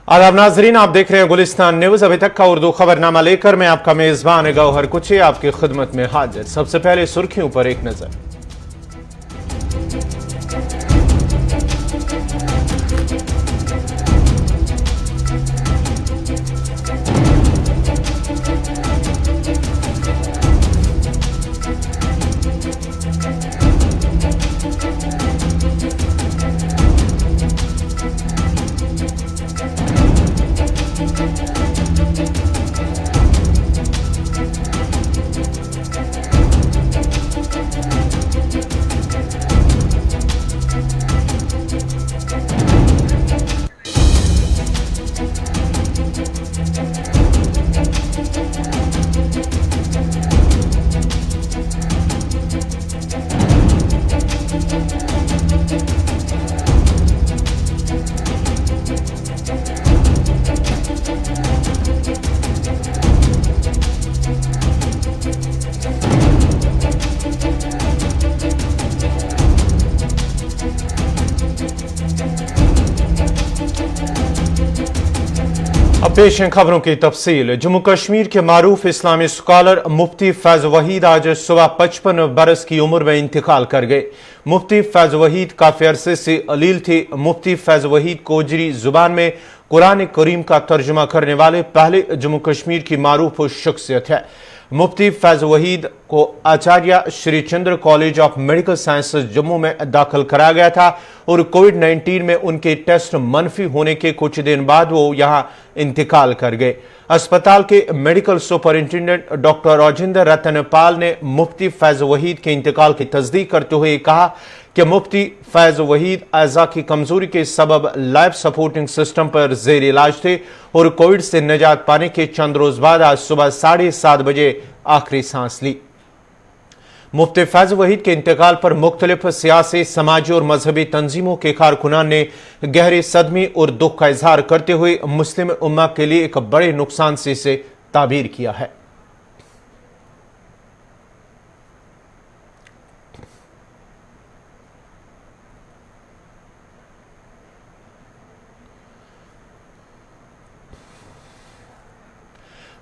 आदाब नाजरीन, आप देख रहे हैं गुलिस्तान न्यूज। अभी तक का उर्दू खबरनामा लेकर मैं आपका मेजबान गौहर कुची आपकी खिदमत में हाजिर। सबसे पहले सुर्खियों पर एक नजर। पेश हैं खबरों की तफसील। जम्मू कश्मीर के मारूफ इस्लामी स्कॉलर मुफ्ती फैज वहीद आज सुबह 55 बरस की उम्र में इंतकाल कर गए। मुफ्ती फैज वहीद काफी अरसे से अलील थे। मुफ्ती फैज वहीद कोजरी जुबान में कुरान करीम का तर्जुमा करने वाले पहले जम्मू कश्मीर की मारूफ शख्सियत है। मुफ्ती फैज वहीद को Acharya Shri Chandra college of medical sciences Jammu में दाखिल कराया गया था और कोविड-19 में उनके टेस्ट मनफी होने के कुछ दिन बाद वो यहां इंतकाल कर गए। अस्पताल के medical superintendent doctor Rajendra Ratanpal ने मुफ्ती फैज वहीद के इंतकाल की तस्दीक करते हुए कहा कि मुफ्ती फैज वहीद अज़ा की कमजोरी के सबब लाइफ सपोर्टिंग सिस्टम पर जेर इलाज थे और कोविड से निजात पाने के चंद रोज बाद आज सुबह 7:30 बजे आखिरी सांस ली। मुफ्ती फैज वहीद के इंतकाल पर मुख्तलिफ सियासी, समाजी और मजहबी तंजीमों के कारकुनान ने गहरे सदमे और दुख का इजहार करते हुए मुस्लिम उम्मा के लिए एक बड़े नुकसान से इसे ताबीर किया है।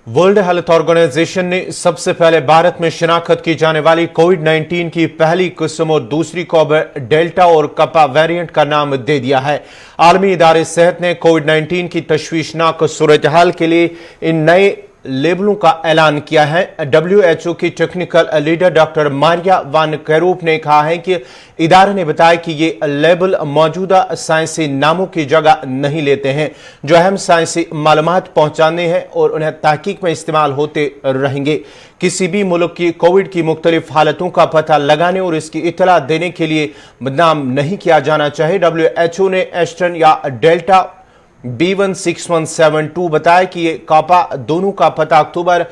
वर्ल्ड हेल्थ ऑर्गेनाइजेशन ने सबसे पहले भारत में शिनाख्त की जाने वाली कोविड-19 की पहली किस्म और दूसरी को डेल्टा और कपा वेरिएंट का नाम दे दिया है। आलमी इदारे सेहत ने कोविड-19 की तशवीशनाक सूरत हाल के लिए इन नए लेबलों का ऐलान किया है। WHO की टेक्निकल लीडर डॉक्टर मारिया वान कैरूप ने कहा है कि इदारे ने बताया कि ये लेबल मौजूदा साइंसी नामों की जगह नहीं लेते हैं जो अहम साइंसी मालूमात पहुंचाने हैं और उन्हें तहकीक में इस्तेमाल होते रहेंगे। किसी भी मुल्क की कोविड की मुख्तलिफ हालतों का पता लगाने और इसकी इतला देने के लिए बदनाम नहीं किया जाना चाहिए। WHO ने एस्ट्रन या डेल्टा B16172 बताया कि ये कापा दोनों का पता अक्टूबर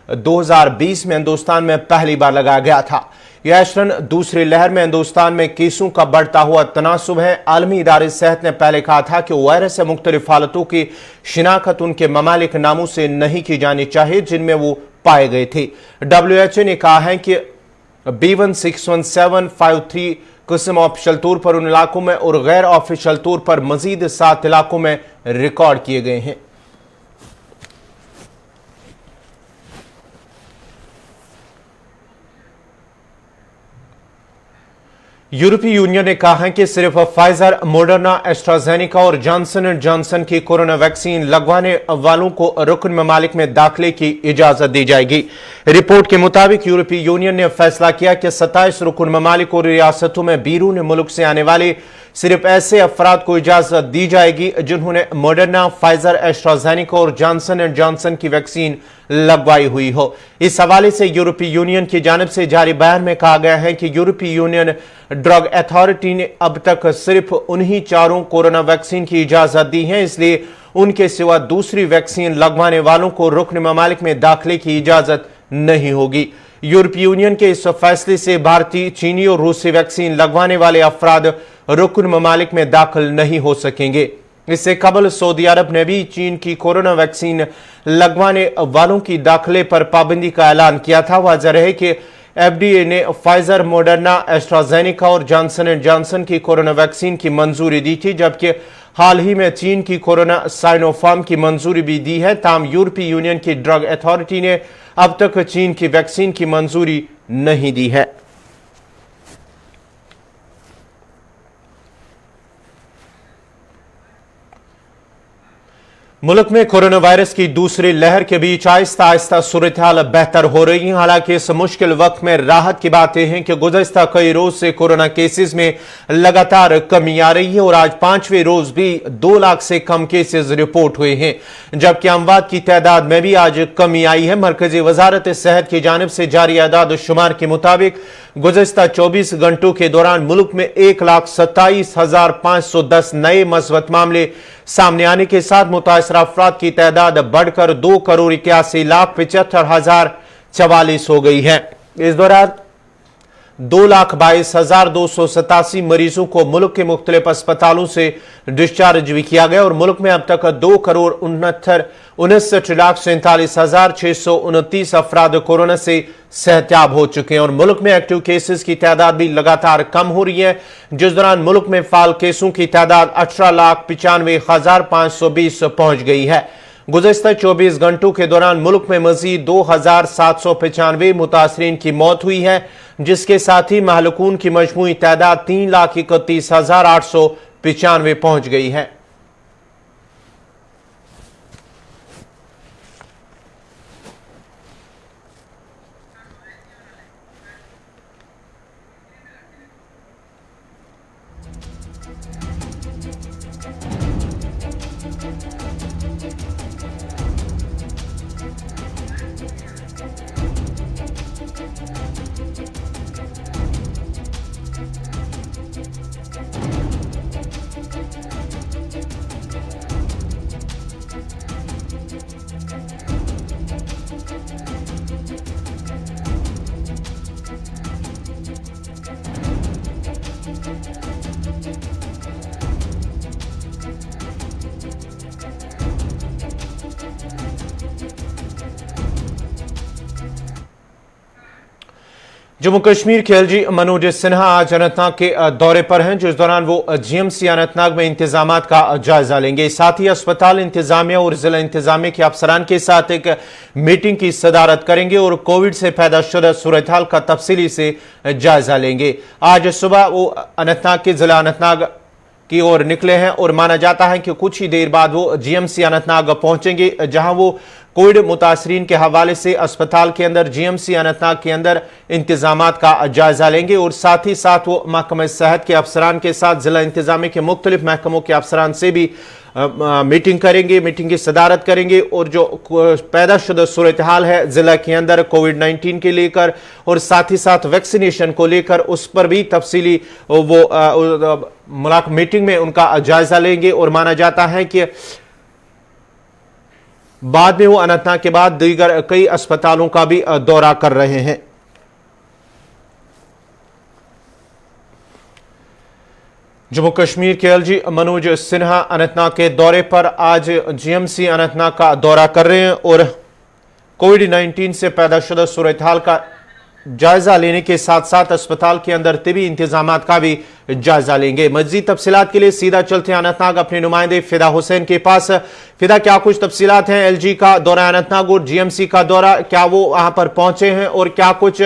2020 में हिंदुस्तान में पहली बार लगाया गया था। यह एस्ट्रन दूसरी लहर में हिंदुस्तान में केसों का बढ़ता हुआ तनासुब है। आलमी इदारे सेहत ने पहले कहा था कि वायरस से मुख्तलिफ हालतों की शिनाख्त उनके ममालिक नामों से नहीं की जानी चाहिए जिनमें वो पाए गए थे। WHO ने कहा है कि B16173 किस्म ऑफिशियल तौर पर उन इलाकों में और गैर ऑफिशियल तौर पर मजीद 7 इलाकों में रिकॉर्ड किए गए हैं। यूरोपीय यूनियन ने कहा है कि सिर्फ फाइजर, मॉडर्ना, एस्ट्राजेनेका और जॉनसन एंड जॉनसन की कोरोना वैक्सीन लगवाने वालों को रुकन ममालिक में दाखिले की इजाजत दी जाएगी। रिपोर्ट के मुताबिक यूरोपीय यूनियन ने फैसला किया कि 27 रुकन ममालिक और रियासतों में बैरून मुल्क से आने वाले सिर्फ ऐसे अफराद को इजाजत दी जाएगी जिन्होंने मॉडर्ना, फाइजर, एस्ट्राजेनेका और जॉनसन एंड जॉनसन की वैक्सीन लगवाई हुई हो। इस हवाले से यूरोपीय यूनियन की जानिब से जारी बयान में कहा गया है कि यूरोपीय यूनियन ड्रग अथॉरिटी ने अब तक सिर्फ उन्हीं 4 कोरोना वैक्सीन की इजाजत दी है, इसलिए उनके सिवा दूसरी वैक्सीन लगवाने वालों को रुकन ममालिक में दाखिले की इजाजत नहीं होगी। यूरोपीय यूनियन के इस फैसले से भारतीय, चीनी और रूसी वैक्सीन लगवाने वाले अफराद रुकन ममालिक में दाखिल नहीं हो सकेंगे। इससे कबल सऊदी अरब ने भी चीन की कोरोना वैक्सीन लगवाने वालों की दाखिले पर पाबंदी का ऐलान किया था। वाज़ेह रहे कि FDA ने फाइजर, मॉडर्ना, एस्ट्राजेनेका और जॉनसन एंड जॉनसन की कोरोना वैक्सीन की मंजूरी दी थी, जबकि हाल ही में चीन की कोरोना साइनोफार्म की मंजूरी भी दी है। ताहम यूरोपीय यूनियन की ड्रग अथॉरिटी ने अब तक चीन की वैक्सीन की मंजूरी नहीं दी है। मुल्क में कोरोना वायरस की दूसरी लहर के बीच आहिस्ता आहिस्ता सूरत हाल बेहतर हो रही है। हालांकि इस मुश्किल वक्त में राहत की बात यह है कि गुज़श्ता कई रोज से कोरोना केसेस में लगातार कमी आ रही है और आज 5वें रोज भी 2 लाख से कम केसेस रिपोर्ट हुए हैं, जबकि अमवात की तादाद में भी आज कमी आई है। मरकजी वजारत सेहत की जानिब से जारी आदाद शुमार के मुताबिक गुज़श्ता 24 घंटों के दौरान मुल्क में 1,27,510 नए मस्बत मामले सामने आने के साथ मुतासरा अफराद की तादाद बढ़कर 2,81,75,044 हो गई है। इस दौरान 2,22,287 मरीजों को मुल्क के मुख्तलिफ अस्पतालों से डिस्चार्ज भी किया गया और मुल्क में अब तक 2,69,47,629 अफराद कोरोना से सेहतयाब हो चुके हैं और मुल्क में एक्टिव केसेस की तादाद भी लगातार कम हो रही है, जिस दौरान मुल्क में फाल केसों की तादाद 18,95,520 पहुंच गई है। गुज़श्ता 24 घंटों के दौरान मुल्क में मजीद 2,795 मुतासरीन की मौत हुई है, जिसके साथ ही महलकून की मजमूई तादाद 3,31,895 पहुंच गई है। जम्मू कश्मीर के एलजी मनोज सिन्हा आज अनंतनाग के दौरे पर हैं, जिस दौरान वो जीएमसी अनंतनाग में इंतजामात का जायजा लेंगे। साथ ही अस्पताल इंतजामिया और जिला इंतजामिया के अफसरान के साथ एक मीटिंग की सदारत करेंगे और कोविड से पैदा शुदा सूरत हाल का तफसीली से जायजा लेंगे। आज सुबह वो अनंतनाग के जिला अनंतनाग की ओर निकले हैं और माना जाता है कि कुछ ही देर बाद वो जीएमसी अनंतनाग पहुंचेंगे, जहां वो कोविड मुतासरीन के हवाले से अस्पताल के अंदर जीएमसी अनंतनाग के अंदर इंतजामात का जायजा लेंगे और साथ ही साथ वो महकमा सेहत के अफसरान के साथ जिला इंतजामी के मुख्तलिफ महकमों के अफसरान से भी मीटिंग करेंगे, मीटिंग की सदारत करेंगे और जो पैदा शुदा सूरत हाल है जिला के अंदर कोविड-19 के लेकर और साथ ही साथ वैक्सीनेशन को लेकर उस पर भी तफसीली वो मीटिंग में उनका जायजा लेंगे। और माना जाता है कि बाद में वो अनंतनाग के बाद दीगर कई अस्पतालों का भी दौरा कर रहे हैं। जम्मू कश्मीर के एलजी मनोज सिन्हा अनंतनाग के दौरे पर आज जीएमसी अनंतनाग का दौरा कर रहे हैं और कोविड-19 से पैदा शुदा सूरत हाल का जायजा लेने के साथ साथ अस्पताल के अंदर तिबी इंतजामात का भी जायजा लेंगे। मजीद तफसीलात के लिए सीधा चलते हैं अनंतनाग अपने नुमाइंदे फिदा हुसैन के पास। फिदा, क्या कुछ तफसीलात हैं एलजी का दौरा अनंतनाग और जीएमसी का दौरा, क्या वो वहां पर पहुंचे हैं और क्या कुछ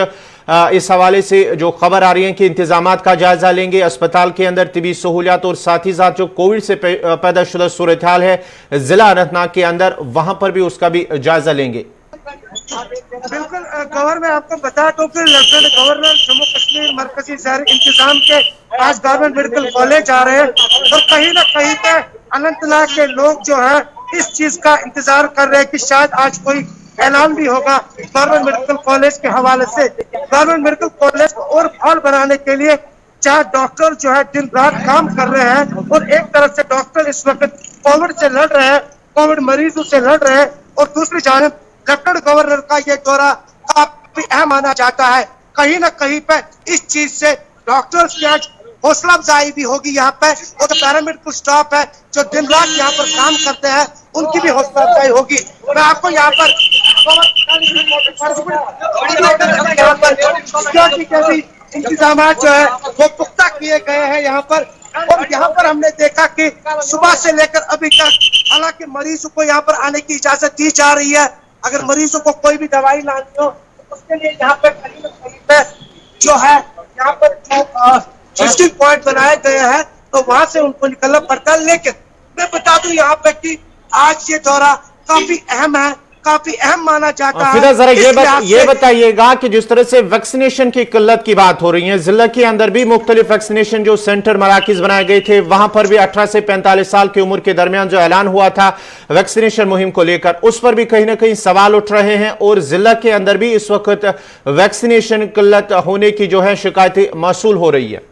इस हवाले से जो खबर आ रही है कि इंतजामात का जायजा लेंगे अस्पताल के अंदर तिबी सहूलियात और साथ ही साथ जो कोविड से पैदा शुदा सूरत हाल है जिला अनंतनाग के अंदर वहां पर भी उसका भी जायजा लेंगे। बिल्कुल गवर्नर, मैं आपको बता दूं कि लेफ्टिनेंट गवर्नर जम्मू कश्मीर मरकजी शहर इंतजाम के आज गवर्नमेंट मेडिकल कॉलेज आ रहे हैं और कहीं ना कहीं पे अनंतनाग के लोग जो है इस चीज का इंतजार कर रहे हैं कि शायद आज कोई ऐलान भी होगा गवर्नमेंट मेडिकल कॉलेज के हवाले से। गवर्नमेंट मेडिकल कॉलेज को और फाल बनाने के लिए चार डॉक्टर जो है दिन रात काम कर रहे हैं और एक तरफ से डॉक्टर इस वक्त कोविड से लड़ रहे हैं, कोविड मरीजों से लड़ रहे हैं और दूसरी जानब लेफ्टिनेंट गवर्नर का ये दौरा काफी अहम माना जाता है। कहीं ना कहीं पे इस चीज से डॉक्टर्स की आज हौसला अफजाई भी होगी यहाँ पे और जो पैरामेडिकल स्टाफ है जो दिन रात यहाँ पर काम करते हैं उनकी भी हौसला अफजाई होगी। मैं आपको यहाँ पर सिक्योरिटी के भी इंतजाम जो है वो पुख्ता किए गए हैं यहाँ पर और यहाँ पर हमने देखा कि सुबह से लेकर अभी तक हालांकि मरीजों को यहाँ पर आने की इजाजत दी जा रही है। अगर मरीजों को कोई भी दवाई लानी हो तो उसके लिए यहाँ पे कहीं न कहीं पे जो है यहाँ पर जो विजिटिंग पॉइंट बनाए गए हैं तो वहां से उनको निकलना पड़ता है। लेकिन मैं बता दूं यहाँ पे कि आज ये दौरा काफी अहम है, काफी अहम माना जाता है। फिदा जरा ये बताइएगा कि जिस तरह से वैक्सीनेशन की किल्लत की बात हो रही है, जिला के अंदर भी मुख्तलिफ वैक्सीनेशन जो सेंटर मराकिज बनाए गए थे, वहां पर भी 18 से 45 साल की उम्र के दरमियान जो ऐलान हुआ था वैक्सीनेशन मुहिम को लेकर, उस पर भी कहीं ना कहीं सवाल उठ रहे हैं और जिला के अंदर भी इस वक्त वैक्सीनेशन किल्लत होने की जो है शिकायतें मौसूल हो रही है।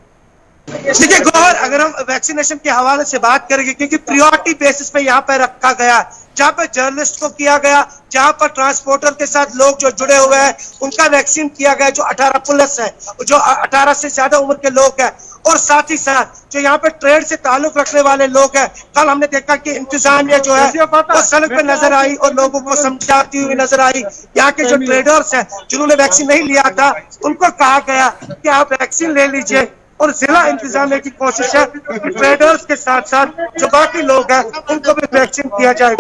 देखिए गौहर, अगर हम वैक्सीनेशन के हवाले से बात करेंगे, क्योंकि प्रायोरिटी बेसिस पे यहाँ पे रखा गया, जहाँ पे जर्नलिस्ट को किया गया, जहाँ पर ट्रांसपोर्टर के साथ लोग जो जुड़े हुए हैं उनका वैक्सीन किया गया, जो 18+ है, जो 18 से ज्यादा उम्र के लोग हैं, और साथ ही साथ जो यहाँ पे ट्रेड से ताल्लुक रखने वाले लोग हैं। कल हमने देखा कि इंतजामिया जो है वो सड़क पे नजर आई और लोगों को समझाती हुई नजर आई। यहाँ के जो ट्रेडर्स हैं जिन्होंने वैक्सीन नहीं लिया था उनको कहा गया कि आप वैक्सीन ले लीजिए, और जिला इंतजामिया की कोशिश है कि ट्रेडर्स के साथ साथ जो बाकी लोग हैं उनको भी वैक्सीन किया जाए।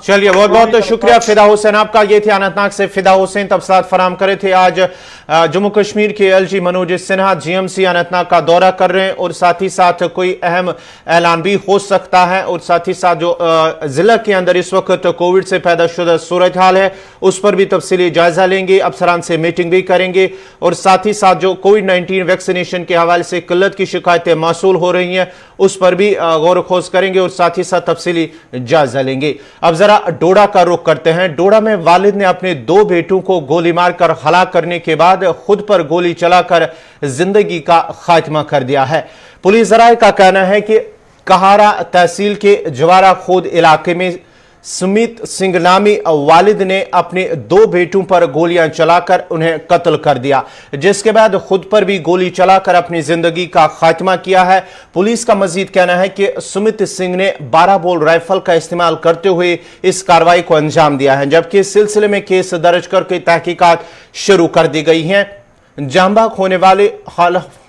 चलिए, बहुत बहुत शुक्रिया फिदा हुसैन आपका। ये थे अनंतनाग से फिदा हुसैन, तफसीलात फराम करे थे। आज जम्मू कश्मीर के एलजी मनोज सिन्हा जीएमसी अनंतनाग का दौरा कर रहे हैं और साथ ही साथ कोई अहम ऐलान भी हो सकता है, और साथ ही साथ जो जिला के अंदर इस वक्त कोविड से पैदा शुदा सूरत हाल है उस पर भी तफसीली जायजा लेंगे, अफसरान से मीटिंग भी करेंगे, और साथ ही साथ जो कोविड-19 वैक्सीनेशन के हवाले से किल्लत की शिकायतें मौसूल हो रही हैं उस पर भी गौर खोज करेंगे और साथ ही साथ तफसीली जायजा लेंगे। अब जरा डोडा का रुख करते हैं। डोडा में वालिद ने अपने 2 बेटों को गोली मारकर हलाक करने के बाद खुद पर गोली चलाकर जिंदगी का खात्मा कर दिया है। पुलिस जराये का कहना है कि कहारा तहसील के जवारा खोद इलाके में सुमित सिंह नामी वालिद ने अपने 2 बेटों पर गोलियां चलाकर उन्हें कत्ल कर दिया, जिसके बाद खुद पर भी गोली चलाकर अपनी जिंदगी का खात्मा किया है। पुलिस का मजीद कहना है कि सुमित सिंह ने 12 बोल राइफल का इस्तेमाल करते हुए इस कार्रवाई को अंजाम दिया है, जबकि इस सिलसिले में केस दर्ज करके तहकीकात शुरू कर दी गई हैं। जांबाग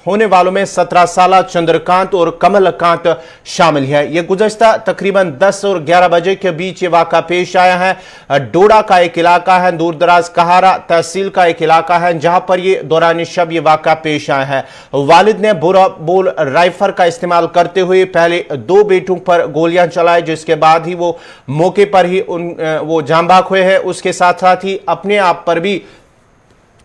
होने वालों में 17 साल चंद्रकांत और कमलकांत शामिल है। यह गुज़श्ता तकरीबन 10 और 11 बजे के बीच ये वाक़ा पेश आया है। डोडा का एक इलाका है, दूर दराज कहारा तहसील का एक इलाका है, जहां पर ये दौरान शब ये वाक़ा पेश आया है। वालिद ने बुरा बोल राइफल का इस्तेमाल करते हुए पहले 2 बेटों पर गोलियां चलाई, जिसके बाद ही वो मौके पर ही वो जांबाग हुए हैं। उसके साथ साथ ही अपने आप पर भी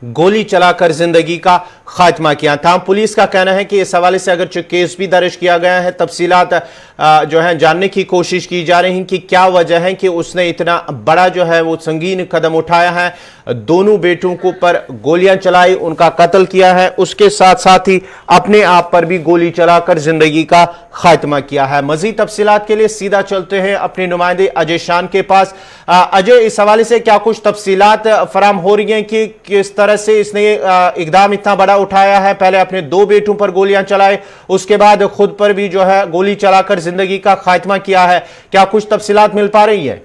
गोली चलाकर जिंदगी का खात्मा किया था। पुलिस का कहना है कि इस हवाले से अगरचे केस भी दर्ज किया गया है, तफसीलात जो है जानने की कोशिश की जा रही हैं कि क्या वजह है कि उसने इतना बड़ा जो है वो संगीन कदम उठाया है, दोनों बेटों को पर गोलियां चलाई, उनका कत्ल किया है, उसके साथ साथ ही अपने आप पर भी गोली चलाकर जिंदगी का खात्मा किया है। मजीद तफसीलात के लिए सीधा चलते हैं अपने नुमाइंदे अजय शान के पास। अजय, इस हवाले से क्या कुछ तफसीलात फराम हो रही हैं कि किस तरह से इसने इकदाम इतना बड़ा उठाया है? पहले अपने 2 बेटों पर गोलियां चलाए, उसके बाद खुद पर भी जो है गोली चलाकर जिंदगी का खात्मा किया है। क्या कुछ तफसीलात मिल पा रही है?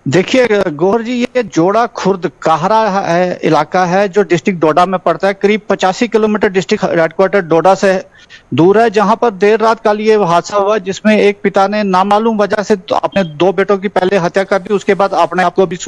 देखिए गौहर जी, ये जोड़ा खुर्द काहरा है इलाका है जो डिस्ट्रिक्ट डोडा में पड़ता है। करीब 85 किलोमीटर डिस्ट्रिक्ट हेडक्वार्टर डोडा से दूर है, जहां पर देर रात कल ये हादसा हुआ जिसमें एक पिता ने नामालूम वजह से अपने 2 बेटों की पहले हत्या कर दी, उसके बाद अपने आप को भी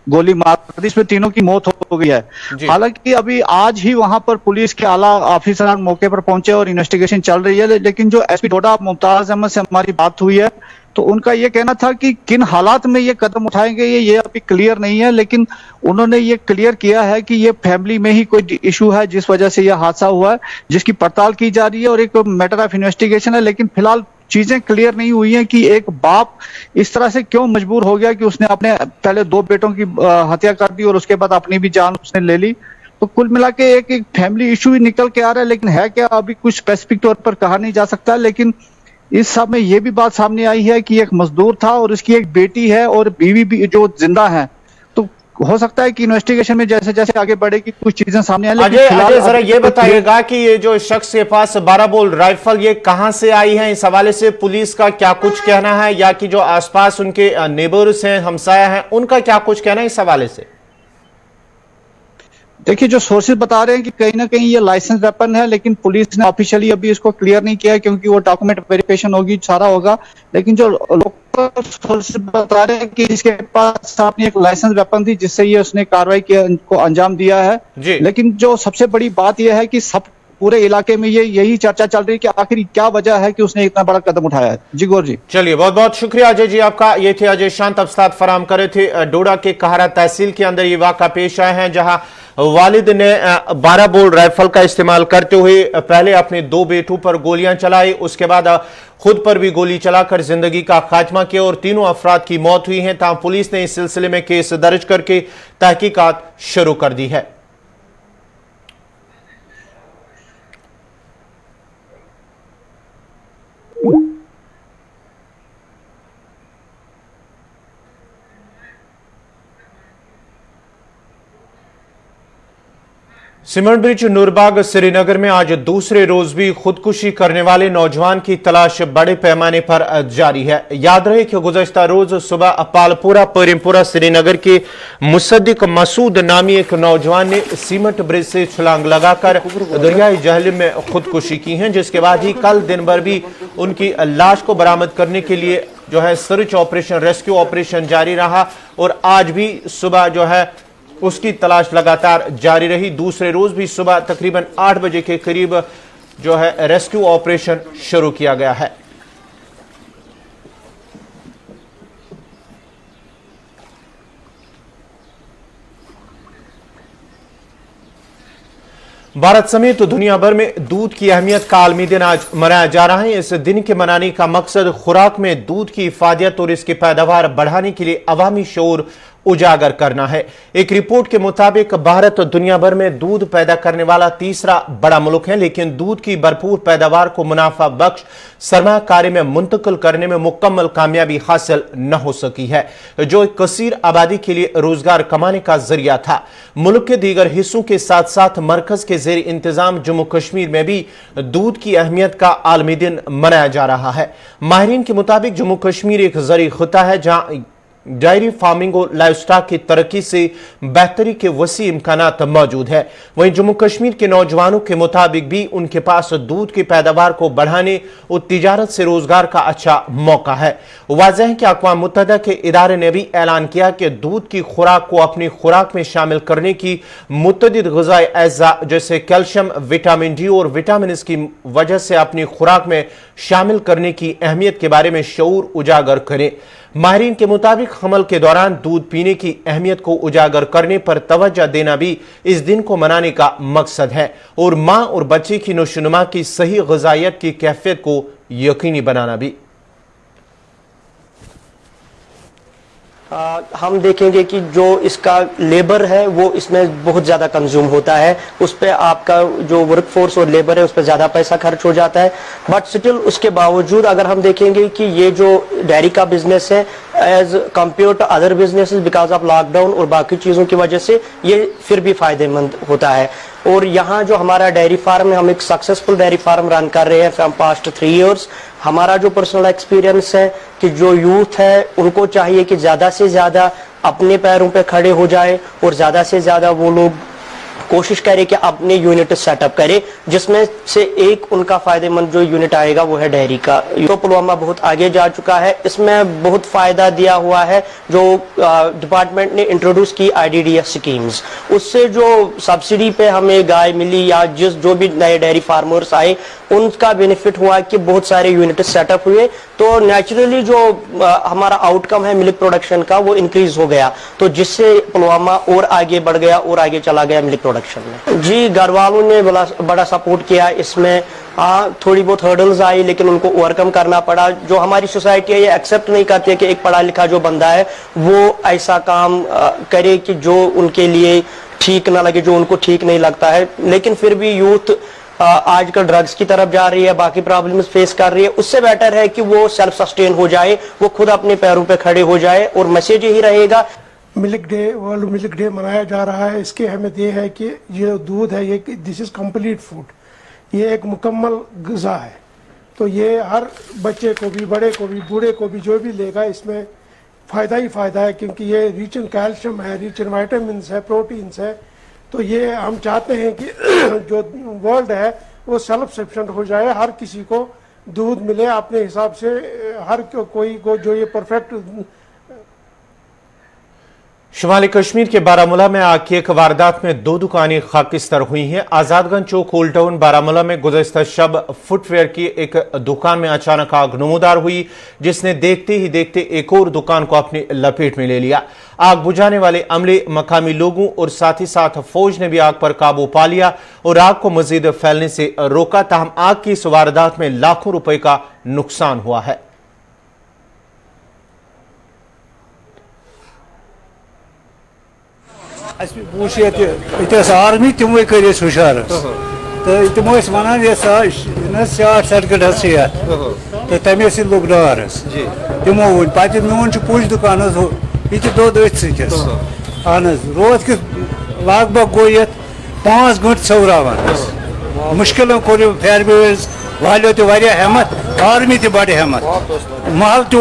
गोली मार दी। इसमें तीनों की मौत हो गई है। हालांकि अभी आज ही वहां पर पुलिस के आला ऑफिसर मौके पर पहुंचे और इन्वेस्टिगेशन चल रही है, लेकिन जो एसपी डोडा मुमताज अहमद से हमारी बात हुई है तो उनका ये कहना था कि किन हालात में ये कदम उठाएंगे ये अभी क्लियर नहीं है, लेकिन उन्होंने ये क्लियर किया है कि ये फैमिली में ही कोई इशू है जिस वजह से यह हादसा हुआ है, जिसकी पड़ताल की जा रही है और एक मैटर ऑफ इन्वेस्टिगेशन है। लेकिन फिलहाल चीजें क्लियर नहीं हुई हैं कि एक बाप इस तरह से क्यों मजबूर हो गया कि उसने अपने पहले 2 बेटों की हत्या कर दी और उसके बाद अपनी भी जान उसने ले ली। तो कुल मिला के एक फैमिली इशू ही निकल के आ रहा है, लेकिन है क्या अभी कुछ स्पेसिफिक तौर पर कहा नहीं जा सकता। लेकिन इस सब में यह भी बात सामने आई है कि एक मजदूर था और उसकी एक बेटी है और बीवी भी जो जिंदा है, तो हो सकता है कि इन्वेस्टिगेशन में जैसे जैसे आगे बढ़ेगी कुछ चीजें सामने आए। अजय जरा ये बताइएगा कि ये जो शख्स के पास 12 बोल राइफल ये कहां से आई है? इस हवाले से पुलिस का क्या कुछ कहना है, या कि जो आसपास उनके नेबर्स हैं, हमसाया हैं, उनका क्या कुछ कहना है इस हवाले से? देखिए, जो सोर्सेज बता रहे हैं कि कहीं ना कहीं ये लाइसेंस वेपन है, लेकिन पुलिस ने ऑफिशियली अभी इसको क्लियर नहीं किया है, क्योंकि वो डॉक्यूमेंट वेरिफिकेशन होगी, सारा होगा। लेकिन जो लोकल सोर्सेज बता रहे हैं कि इसके पास अपनी एक लाइसेंस वेपन थी, जिससे ये उसने कार्रवाई को अंजाम दिया है। जी। लेकिन जो सबसे बड़ी बात यह है कि सब पूरे इलाके में यही चर्चा चल रही है कि आखिर क्या वजह है कि उसने इतना बड़ा कदम उठाया है। जी गौर जी। चलिए, बहुत बहुत शुक्रिया अजय जी आपका। ये थे अजय शांत, तफसीलात फराम करे थे। डोडा के कहारा तहसील के अंदर ये वाक़ा पेश आए हैं, जहां वालिद ने 12 बोर राइफल का इस्तेमाल करते हुए पहले अपने 2 बेटों पर गोलियां चलाई, उसके बाद खुद पर भी गोली चलाकर जिंदगी का खात्मा किया और तीनों अफराद की मौत हुई है। तमाम पुलिस ने इस सिलसिले में केस दर्ज करके तहकीकात शुरू कर दी है। सिमर ब्रिज नूरबाग श्रीनगर में आज दूसरे रोज भी खुदकुशी करने वाले नौजवान की तलाश बड़े पैमाने पर जारी है। याद रहे कि गुज़श्ता रोज सुबह अपालपुरा परिमपुरा श्रीनगर के मुसद्दिक मसूद नामी एक नौजवान ने सीमेंट ब्रिज से छलांग लगाकर दरियाई जहलम में खुदकुशी की है, जिसके बाद ही कल दिन भर भी उनकी लाश को बरामद करने के लिए जो है सर्च ऑपरेशन, रेस्क्यू ऑपरेशन जारी रहा और आज भी सुबह जो है उसकी तलाश लगातार जारी रही। दूसरे रोज भी सुबह तकरीबन 8 बजे के करीब जो है रेस्क्यू ऑपरेशन शुरू किया गया है। भारत समेत दुनिया भर में दूध की अहमियत का आलमी दिन आज मनाया जा रहा है। इस दिन के मनाने का मकसद खुराक में दूध की इफादियत और इसकी पैदावार बढ़ाने के लिए अवामी शऊर उजागर करना है। एक रिपोर्ट के मुताबिक भारत दुनिया भर में दूध पैदा करने वाला तीसरा बड़ा मुल्क है, लेकिन दूध की भरपूर पैदावार को मुनाफा बख्श सरमायाकारी में मुंतकिल करने में मुकम्मल कामयाबी हासिल न हो सकी है, जो एक कसीर आबादी के लिए रोजगार कमाने का जरिया था। मुल्क के दीगर हिस्सों के साथ साथ मरकज के जेर इंतजाम जम्मू कश्मीर में भी दूध की अहमियत का आलमी दिन मनाया जा रहा है। माहिरीन के मुताबिक जम्मू कश्मीर एक ज़री खिता है जहां डायरी फार्मिंग और लाइव स्टॉक की तरक्की से बेहतरी के वसी इम्कानात मौजूद है। वहीं जम्मू कश्मीर के नौजवानों के मुताबिक भी उनके पास दूध की पैदावार को बढ़ाने और तिजारत से रोजगार का अच्छा मौका है। वाज़ेह है कि अक़वाम मुत्तहिदा के इदारे ने भी ऐलान किया कि दूध की खुराक को अपनी खुराक में शामिल करने की मुतअद्दिद ग़िज़ाई अज्जा जैसे कैल्शियम, विटामिन डी और विटामिन की वजह से अपनी खुराक में शामिल करने की अहमियत के बारे में शऊर उजागर करें। माहिरीन के मुताबिक हमल के दौरान दूध पीने की अहमियत को उजागर करने पर तवज्जो देना भी इस दिन को मनाने का मकसद है और मां और बच्चे की नोशनुमा की सही ग़िज़ाइयत की कैफियत को यकीनी बनाना भी। हम देखेंगे कि जो इसका लेबर है वो इसमें बहुत ज़्यादा कंज्यूम होता है, उस पर आपका जो वर्क फोर्स और लेबर है उस पर ज़्यादा पैसा खर्च हो जाता है। बट स्टिल उसके बावजूद अगर हम देखेंगे कि ये जो डेयरी का बिजनेस है as compare to other businesses because of lockdown और बाकी चीज़ों की वजह से ये फिर भी फ़ायदेमंद होता है। और यहाँ जो हमारा डेयरी फार्म है, हम एक सक्सेसफुल डेयरी फार्म रन कर रहे हैं फ्रॉम पास्ट 3 years। हमारा जो पर्सनल एक्सपीरियंस है कि जो यूथ है उनको चाहिए कि ज़्यादा से ज़्यादा अपने पैरों पे खड़े हो जाए और ज़्यादा से ज़्यादा वो लोग कोशिश करें कि अपने यूनिट सेटअप करें, जिसमें से एक उनका फायदेमंद जो यूनिट आएगा वो है डेयरी का। तो पुलवामा बहुत आगे जा चुका है, इसमें बहुत फायदा दिया हुआ है जो डिपार्टमेंट ने इंट्रोड्यूस की IDDS स्कीम्स, उससे जो सब्सिडी पे हमें गाय मिली या जो भी नए डेयरी फार्मर्स आए उनका बेनिफिट हुआ कि बहुत सारे यूनिट सेटअप हुए, तो नेचुरली जो हमारा आउटकम है मिल्क प्रोडक्शन का वो इंक्रीज हो गया, तो जिससे पुलवामा और आगे बढ़ गया और आगे चला गया मिल्क प्रोडक्शन में। जी, घर वालों ने बड़ा सपोर्ट किया इसमें। हाँ, थोड़ी बहुत हर्डल्स आई लेकिन उनको ओवरकम करना पड़ा। जो हमारी सोसाइटी है ये एक्सेप्ट नहीं करती है कि एक पढ़ा लिखा जो बंदा है वो ऐसा काम करे कि जो उनके लिए ठीक ना लगे, जो उनको ठीक नहीं लगता है। लेकिन फिर भी यूथ आजकल ड्रग्स की तरफ जा रही है, बाकी प्रॉब्लम्स फेस कर रही है। उससे बेटर है कि वो सेल्फ सस्टेन हो जाए, वो खुद अपने पैरों पे खड़े हो जाए। और मैसेज यही रहेगा, milk day, world milk day मनाया जा रहा है। इसकी अहमियत ये है कि ये दूध है, ये दिस इज कंप्लीट फूड, ये एक मुकम्मल ग़िज़ा है। तो ये हर बच्चे को भी, बड़े को भी, बूढ़े को भी, जो भी लेगा इसमें फ़ायदा ही फ़ायदा है, क्योंकि ये रिच इन कैल्शियम है, रिच इन वाइटामिन है, प्रोटीन्स है। तो ये हम चाहते हैं कि जो वर्ल्ड है वो सेल्फ सफिशिएंट हो जाए, हर किसी को दूध मिले अपने हिसाब से, हर कोई को जो ये परफेक्ट। शुमाली कश्मीर के बारामूला में आग की एक वारदात में 2 दुकानें खाकिस्तर हुई हैं। आजादगंज चौक ओल्ड टाउन बारामूला में गुज़श्ता शब फुटवेयर की एक दुकान में अचानक आग नमूदार हुई, जिसने देखते ही देखते एक और दुकान को अपनी लपेट में ले लिया। आग बुझाने वाले अमले, मकामी लोगों और साथ ही साथ फौज ने भी आग पर काबू पा लिया और आग को मजीद फैलने से रोका। ताहम आग की इस वारदात में लाखों रुपए का नुकसान हुआ है। आर्मी तमो कर हुशार तो तमो वन शार्ट सर्किट तो तमें सत लोग नार तमो वन पे मोन पुज दुकान यह दोद अहन रोज कि लग भग गो ये 5 घंटे सवरान मुश्किलों कोर फेरवेज वालो तो हिम्मत, आर्मी तो बड़ हिम्मत, माल तो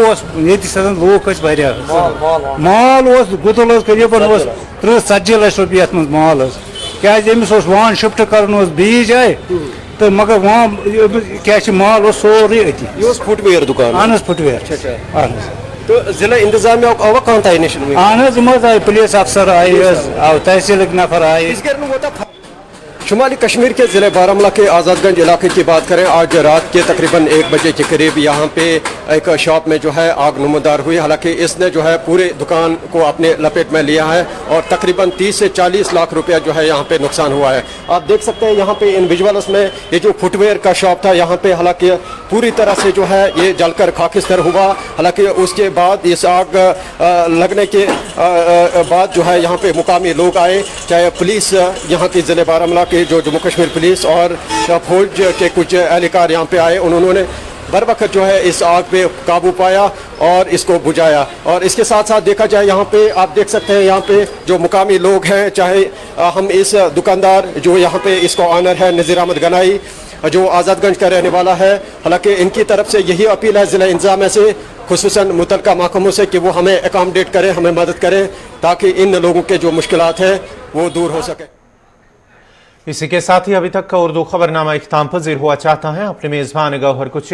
लूक माल गुतल करीबन 30-40 लाख रुपये अत मज माल क्या वान शिफ्ट कर बीज जाए तो मगर वहाँ क्या माल सोरे अति फुटवेयर दुकान अहन फुटवेयर तो जिला इंतजामिया आवा कौन था अहन आए पुलिस अफसर आए आव तहसील नफर आए। शुमाली कश्मीर के ज़िले बारामूला के आज़ादगंज इलाके की बात करें, आज रात के तकरीबन 1 बजे के करीब यहाँ पे एक शॉप में जो है आग नमूदार हुई। हालांकि इसने जो है पूरे दुकान को अपने लपेट में लिया है और तकरीबन 30 से 40 लाख रुपया जो है यहाँ पे नुकसान हुआ है। आप देख सकते हैं यहाँ पे इन विजुअल्स में ये जो फुटवेयर का शॉप था यहाँ पे हालांकि पूरी तरह से जो है ये जलकर खाकिस्तर हुआ। हालांकि उसके बाद इस आग लगने के बाद जो है यहाँ पे मुकामी लोग आए, चाहे पुलिस यहाँ की ज़िले बारामूला जो जम्मू कश्मीर पुलिस और फौज के कुछ एहलकार यहाँ पे आए, उन्होंने बर वक्त जो है इस आग पे काबू पाया और इसको बुझाया। और इसके साथ साथ देखा जाए यहाँ पे आप देख सकते हैं यहाँ पे जो मुकामी लोग हैं, चाहे हम इस दुकानदार जो यहाँ पे इसको ऑनर है नज़ीर अहमद गनाई जो आज़ादगंज का रहने वाला है, हालांकि इनकी तरफ से यही अपील है ज़िला इंतज़ामिया से, खुसूसन मुतलका महकमों से कि वो हमें एकोमोडेट करें, हमें मदद करें ताकि इन लोगों के जो मुश्किलात हैं वो दूर हो सके। इसी के साथ ही अभी तक का उर्दू खबरनामा इख्तिताम पज़ीर हुआ। चाहता है अपने मेज़बान गौहर कुछ